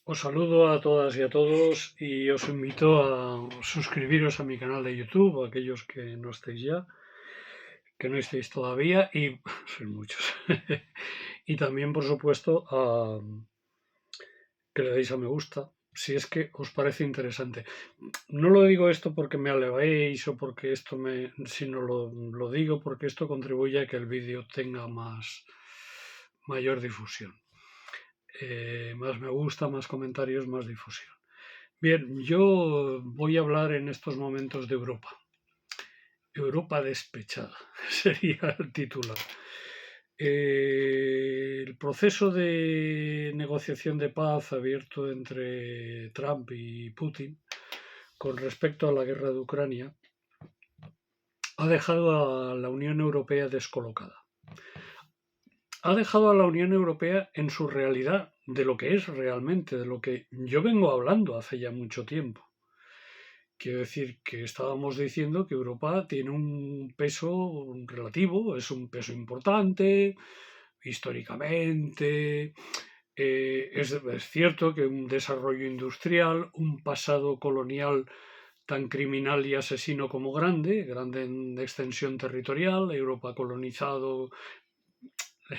Os saludo a todas y a todos y os invito a suscribiros a mi canal de YouTube, aquellos que no estéis ya, que no estéis todavía, y sois muchos. Y también, por supuesto, a que le deis a me gusta, si es que os parece interesante. No lo digo esto porque me alabéis o porque esto me, sino lo digo porque esto contribuye a que el vídeo tenga mayor difusión. Más me gusta, más comentarios, más difusión. Bien, yo voy a hablar en estos momentos de Europa. Europa despechada sería el titular. El proceso de negociación de paz abierto entre Trump y Putin con respecto a la guerra de Ucrania ha dejado a la Unión Europea descolocada. Ha dejado a la Unión Europea en su realidad, de lo que es realmente, de lo que yo vengo hablando hace ya mucho tiempo. Quiero decir que estábamos diciendo que Europa tiene un peso relativo, es un peso importante, históricamente. Es cierto que un desarrollo industrial, un pasado colonial tan criminal y asesino como grande en extensión territorial. Europa ha colonizado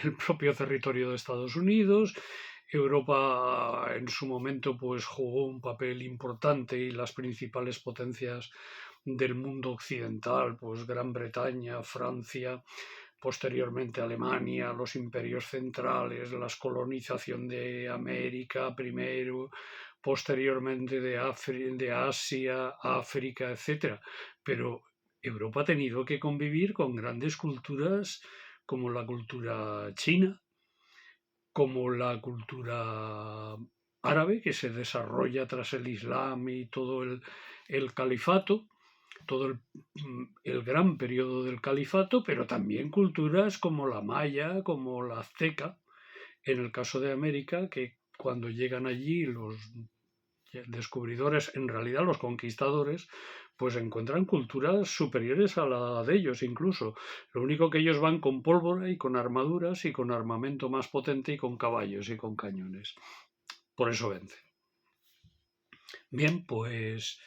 el propio territorio de Estados Unidos. Europa en su momento pues jugó un papel importante y las principales potencias del mundo occidental, pues Gran Bretaña, Francia, posteriormente Alemania, los imperios centrales, la colonización de América primero, posteriormente de Asia, África, etcétera. Pero Europa ha tenido que convivir con grandes culturas como la cultura china, como la cultura árabe, que se desarrolla tras el Islam y todo el califato, todo el gran periodo del califato, pero también culturas como la maya, como la azteca, en el caso de América, que cuando llegan allí los descubridores, en realidad los conquistadores, pues encuentran culturas superiores a la de ellos incluso. Lo único que ellos van con pólvora y con armaduras y con armamento más potente y con caballos y con cañones. Por eso vence. Bien, pues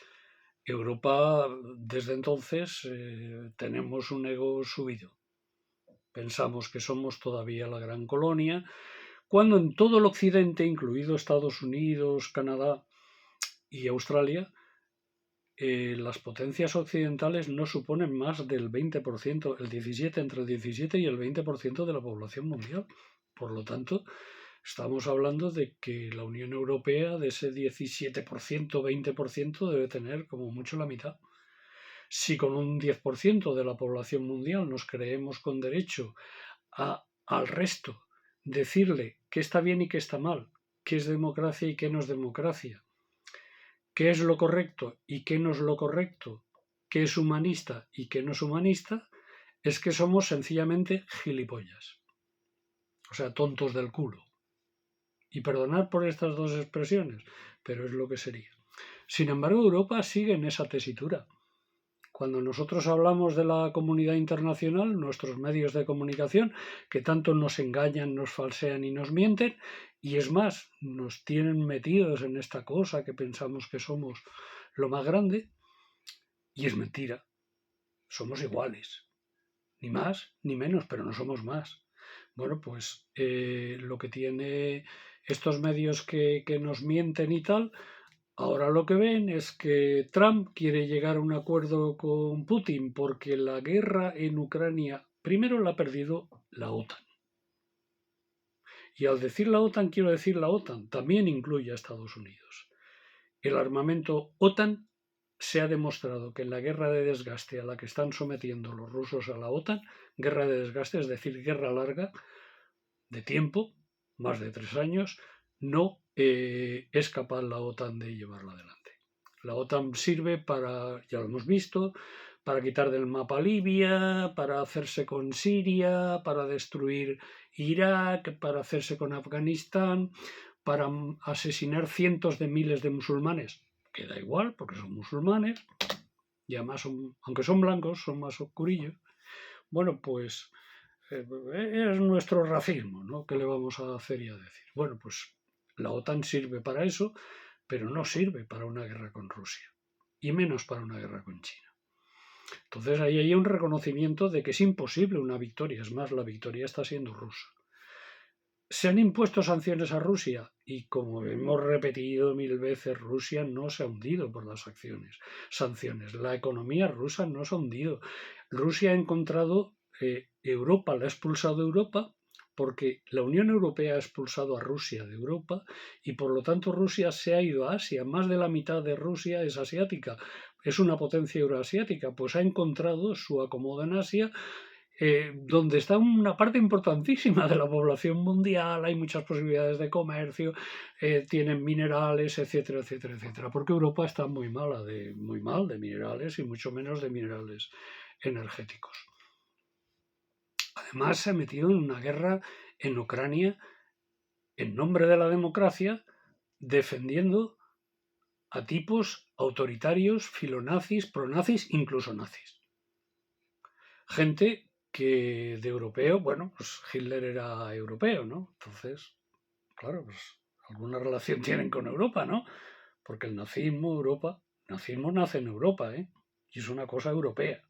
Europa desde entonces tenemos un ego subido. Pensamos que somos todavía la gran colonia, cuando en todo el occidente, incluido Estados Unidos, Canadá y Australia, las potencias occidentales no suponen más del 20%, el 17, entre el 17 y el 20% de la población mundial. Por lo tanto, estamos hablando de que la Unión Europea, de ese 17%, 20%, debe tener como mucho la mitad. Si con un 10% de la población mundial nos creemos con derecho al resto decirle qué está bien y qué está mal, qué es democracia y qué no es democracia, qué es lo correcto y qué no es lo correcto, qué es humanista y qué no es humanista, es que somos sencillamente gilipollas. O sea, tontos del culo. Y perdonad por estas dos expresiones, pero es lo que sería. Sin embargo, Europa sigue en esa tesitura. Cuando nosotros hablamos de la comunidad internacional, nuestros medios de comunicación, que tanto nos engañan, nos falsean y nos mienten, y es más, nos tienen metidos en esta cosa que pensamos que somos lo más grande, y es mentira. Somos iguales, ni más ni menos, pero no somos más. Bueno, pues lo que tiene estos medios que nos mienten y tal, ahora lo que ven es que Trump quiere llegar a un acuerdo con Putin porque la guerra en Ucrania primero la ha perdido la OTAN. Y al decir la OTAN quiero decir la OTAN, también incluye a Estados Unidos. El armamento OTAN se ha demostrado que en la guerra de desgaste a la que están sometiendo los rusos a la OTAN, guerra de desgaste, es decir, guerra larga, de tiempo, más de 3 años, no es capaz la OTAN de llevarla adelante. La OTAN sirve para, ya lo hemos visto, para quitar del mapa Libia, para hacerse con Siria, para destruir Irak, para hacerse con Afganistán, para asesinar cientos de miles de musulmanes, que da igual porque son musulmanes, y además aunque son blancos, son más oscurillos. Bueno, pues es nuestro racismo, ¿no? ¿Qué le vamos a hacer y a decir? Bueno, pues La OTAN sirve para eso, pero no sirve para una guerra con Rusia, y menos para una guerra con China. Entonces ahí hay un reconocimiento de que es imposible una victoria, es más, la victoria está siendo rusa. Se han impuesto sanciones a Rusia y, como hemos repetido 1000 veces, Rusia no se ha hundido por las sanciones. La economía rusa no se ha hundido. Rusia ha encontrado, Europa la ha expulsado de Europa porque la Unión Europea ha expulsado a Rusia de Europa y por lo tanto Rusia se ha ido a Asia. Más de la mitad de Rusia es asiática, es una potencia euroasiática, pues ha encontrado su acomodo en Asia, donde está una parte importantísima de la población mundial, hay muchas posibilidades de comercio, tienen minerales, etcétera, etcétera, etcétera, porque Europa está muy mal de minerales y mucho menos de minerales energéticos. Además, se ha metido en una guerra en Ucrania en nombre de la democracia, defendiendo a tipos autoritarios, filonazis, pronazis, incluso nazis. Gente que de europeo, bueno, pues Hitler era europeo, ¿no? Entonces, claro, pues alguna relación tienen con Europa, ¿no? Porque el nazismo nace en Europa, ¿eh? Y es una cosa europea.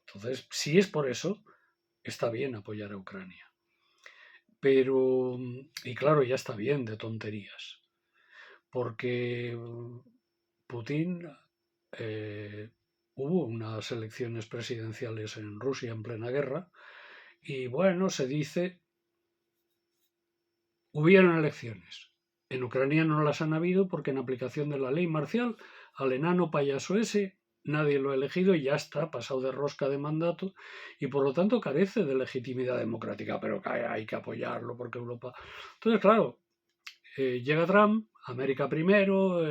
Entonces, si es por eso, está bien apoyar a Ucrania. Pero, y claro, ya está bien de tonterías, porque Putin, hubo unas elecciones presidenciales en Rusia en plena guerra, y bueno, se dice, hubieron elecciones. En Ucrania no las han habido porque en aplicación de la ley marcial, al enano payaso ese, nadie lo ha elegido y ya está pasado de rosca de mandato y por lo tanto carece de legitimidad democrática, pero hay que apoyarlo porque Europa... Entonces, claro, llega Trump, América primero,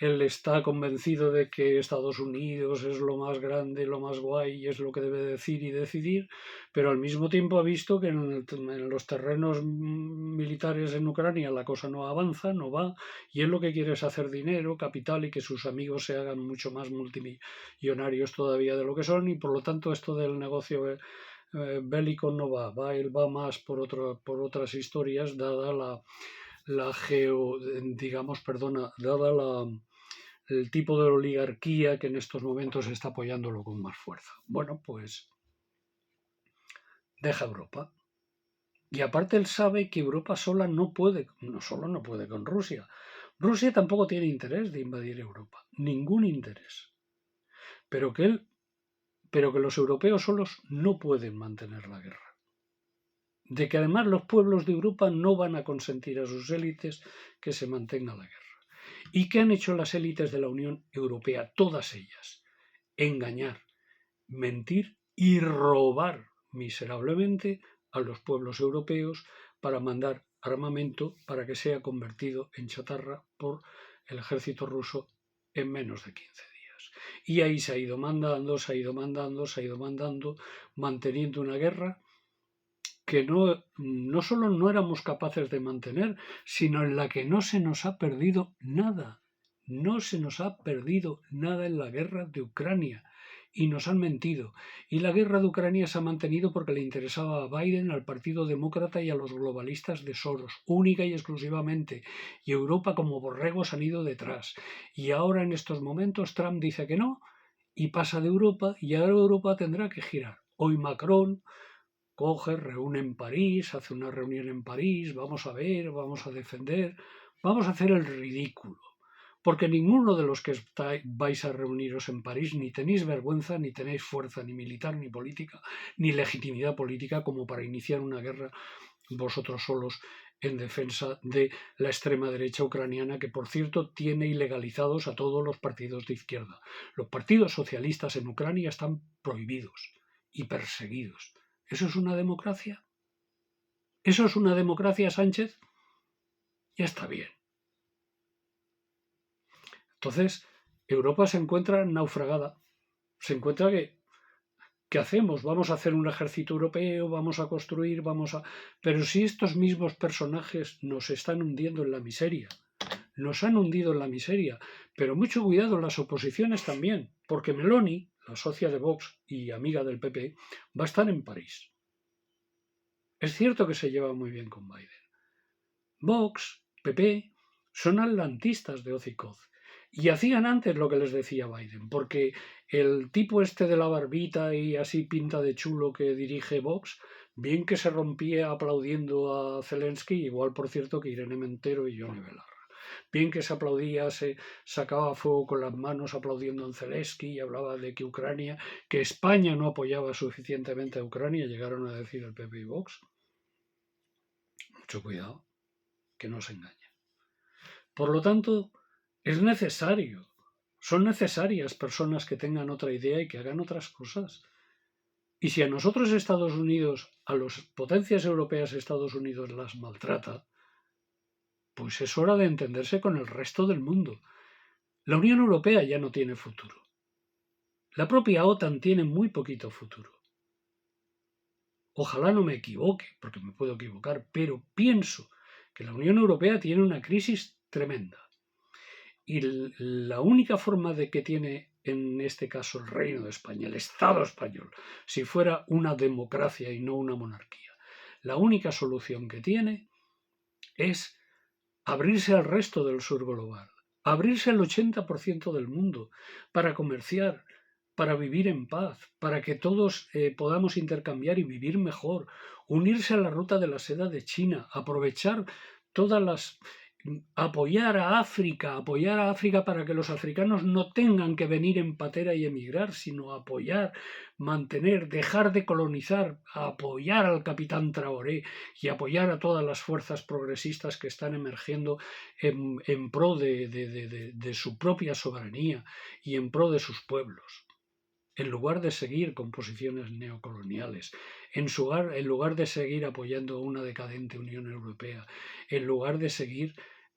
él está convencido de que Estados Unidos es lo más grande, lo más guay y es lo que debe decir y decidir, pero al mismo tiempo ha visto que en los terrenos militares en Ucrania la cosa no avanza, no va, y él lo que quiere es hacer dinero, capital y que sus amigos se hagan mucho más multimillonarios todavía de lo que son, y por lo tanto esto del negocio bélico no va, él va más por otras historias, dada el tipo de oligarquía que en estos momentos está apoyándolo con más fuerza. Bueno, pues deja Europa. Y aparte él sabe que Europa sola no solo no puede con Rusia. Rusia tampoco tiene interés de invadir Europa, ningún interés. Pero que los europeos solos no pueden mantener la guerra. De que además los pueblos de Europa no van a consentir a sus élites que se mantenga la guerra. ¿Y qué han hecho las élites de la Unión Europea? Todas ellas. Engañar, mentir y robar miserablemente a los pueblos europeos para mandar armamento para que sea convertido en chatarra por el ejército ruso en menos de 15 días. Y ahí se ha ido mandando, manteniendo una guerra que no solo no éramos capaces de mantener, sino en la que no se nos ha perdido nada. No se nos ha perdido nada en la guerra de Ucrania y nos han mentido. Y la guerra de Ucrania se ha mantenido porque le interesaba a Biden, al Partido Demócrata y a los globalistas de Soros, única y exclusivamente. Y Europa como borregos han ido detrás. Y ahora en estos momentos Trump dice que no y pasa de Europa y ahora Europa tendrá que girar. Hoy Macron coge, reúne en París, hace una reunión en París, vamos a ver, vamos a defender, vamos a hacer el ridículo. Porque ninguno de los que vais a reuniros en París ni tenéis vergüenza, ni tenéis fuerza, ni militar, ni política, ni legitimidad política como para iniciar una guerra vosotros solos en defensa de la extrema derecha ucraniana, que por cierto tiene ilegalizados a todos los partidos de izquierda. Los partidos socialistas en Ucrania están prohibidos y perseguidos. ¿Eso es una democracia? ¿Eso es una democracia, Sánchez? Ya está bien. Entonces, Europa se encuentra naufragada. Se encuentra que, ¿qué hacemos? Vamos a hacer un ejército europeo, vamos a construir, Pero si estos mismos personajes nos están hundiendo en la miseria, nos han hundido en la miseria, pero mucho cuidado en las oposiciones también, porque Meloni, la socia de Vox y amiga del PP, va a estar en París. Es cierto que se lleva muy bien con Biden, Vox, PP, son atlantistas de hoz y coz. Y hacían antes lo que les decía Biden, porque el tipo este de la barbita y así pinta de chulo que dirige Vox, bien que se rompía aplaudiendo a Zelensky, igual por cierto que Irene Montero y Yone Belarra. Bien que se aplaudía, se sacaba fuego con las manos aplaudiendo a Zelensky y hablaba de que Ucrania, que España no apoyaba suficientemente a Ucrania, llegaron a decir el PP y Vox. Mucho cuidado, que no se engañe. Por lo tanto, es necesario, son necesarias personas que tengan otra idea y que hagan otras cosas. Y si a nosotros Estados Unidos, a las potencias europeas Estados Unidos las maltrata, pues es hora de entenderse con el resto del mundo. La Unión Europea ya no tiene futuro. La propia OTAN tiene muy poquito futuro. Ojalá no me equivoque, porque me puedo equivocar, pero pienso que la Unión Europea tiene una crisis tremenda. Y la única forma de que tiene en este caso el Reino de España, el Estado español, si fuera una democracia y no una monarquía, la única solución que tiene es abrirse al resto del sur global, abrirse al 80% del mundo para comerciar, para vivir en paz, para que todos podamos intercambiar y vivir mejor, unirse a la ruta de la seda de China, aprovechar todas las... apoyar a África para que los africanos no tengan que venir en patera y emigrar, sino apoyar, mantener, dejar de colonizar, apoyar al capitán Traoré y apoyar a todas las fuerzas progresistas que están emergiendo en pro de su propia soberanía y en pro de sus pueblos. En lugar de seguir con posiciones neocoloniales, en lugar de seguir apoyando a una decadente Unión Europea, en lugar de seguir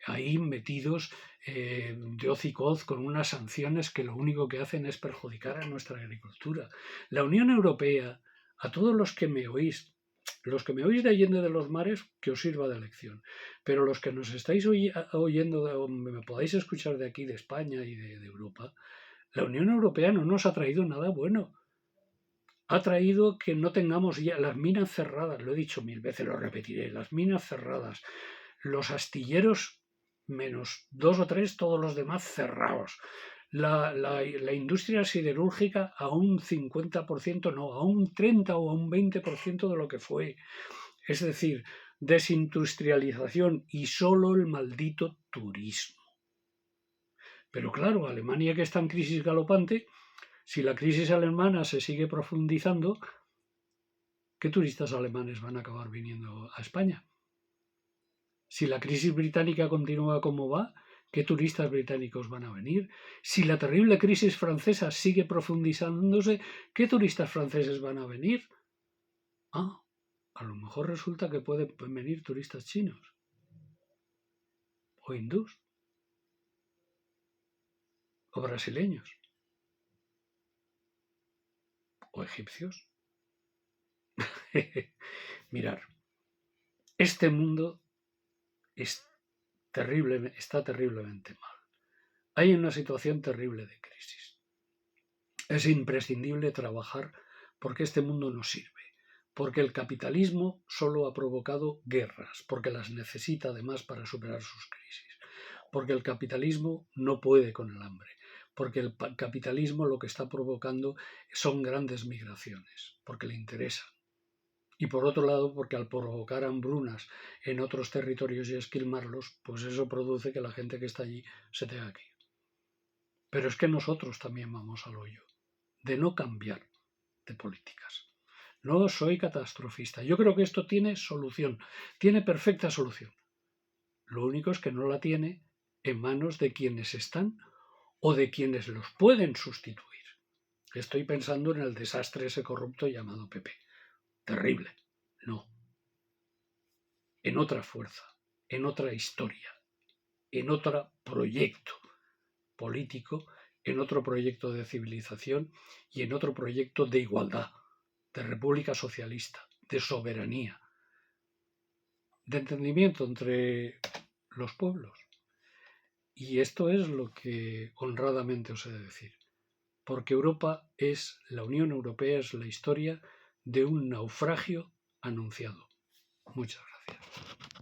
ahí metidos de hoz y coz con unas sanciones que lo único que hacen es perjudicar a nuestra agricultura. La Unión Europea, a todos los que me oís de Allende de los Mares, que os sirva de lección, pero los que nos estáis oyendo, o me podáis escuchar de aquí, de España y de Europa, la Unión Europea no nos ha traído nada bueno. Ha traído que no tengamos ya las minas cerradas, lo he dicho 1000 veces, lo repetiré, las minas cerradas, los astilleros menos 2 o 3, todos los demás cerrados. La industria siderúrgica a un 50%, no, a un 30 o a un 20% de lo que fue. Es decir, desindustrialización y solo el maldito turismo. Pero claro, Alemania, que está en crisis galopante, si la crisis alemana se sigue profundizando, ¿qué turistas alemanes van a acabar viniendo a España? Si la crisis británica continúa como va, ¿qué turistas británicos van a venir? Si la terrible crisis francesa sigue profundizándose, ¿qué turistas franceses van a venir? A lo mejor resulta que pueden venir turistas chinos o hindús o brasileños o egipcios. Mirar, este mundo está terriblemente mal. Hay una situación terrible de crisis. Es imprescindible trabajar porque este mundo no sirve, porque el capitalismo solo ha provocado guerras, porque las necesita además para superar sus crisis, porque el capitalismo no puede con el hambre, porque el capitalismo lo que está provocando son grandes migraciones, porque le interesan. Y por otro lado, porque al provocar hambrunas en otros territorios y esquilmarlos, pues eso produce que la gente que está allí se tenga que ir. Pero es que nosotros también vamos al hoyo de no cambiar de políticas. No soy catastrofista. Yo creo que esto tiene solución, tiene perfecta solución. Lo único es que no la tiene en manos de quienes están o de quienes los pueden sustituir. Estoy pensando en el desastre ese corrupto llamado PP. Terrible. No. En otra fuerza, en otra historia, en otro proyecto político, en otro proyecto de civilización y en otro proyecto de igualdad, de república socialista, de soberanía, de entendimiento entre los pueblos. Y esto es lo que honradamente os he de decir, porque la Unión Europea es la historia de un naufragio anunciado. Muchas gracias.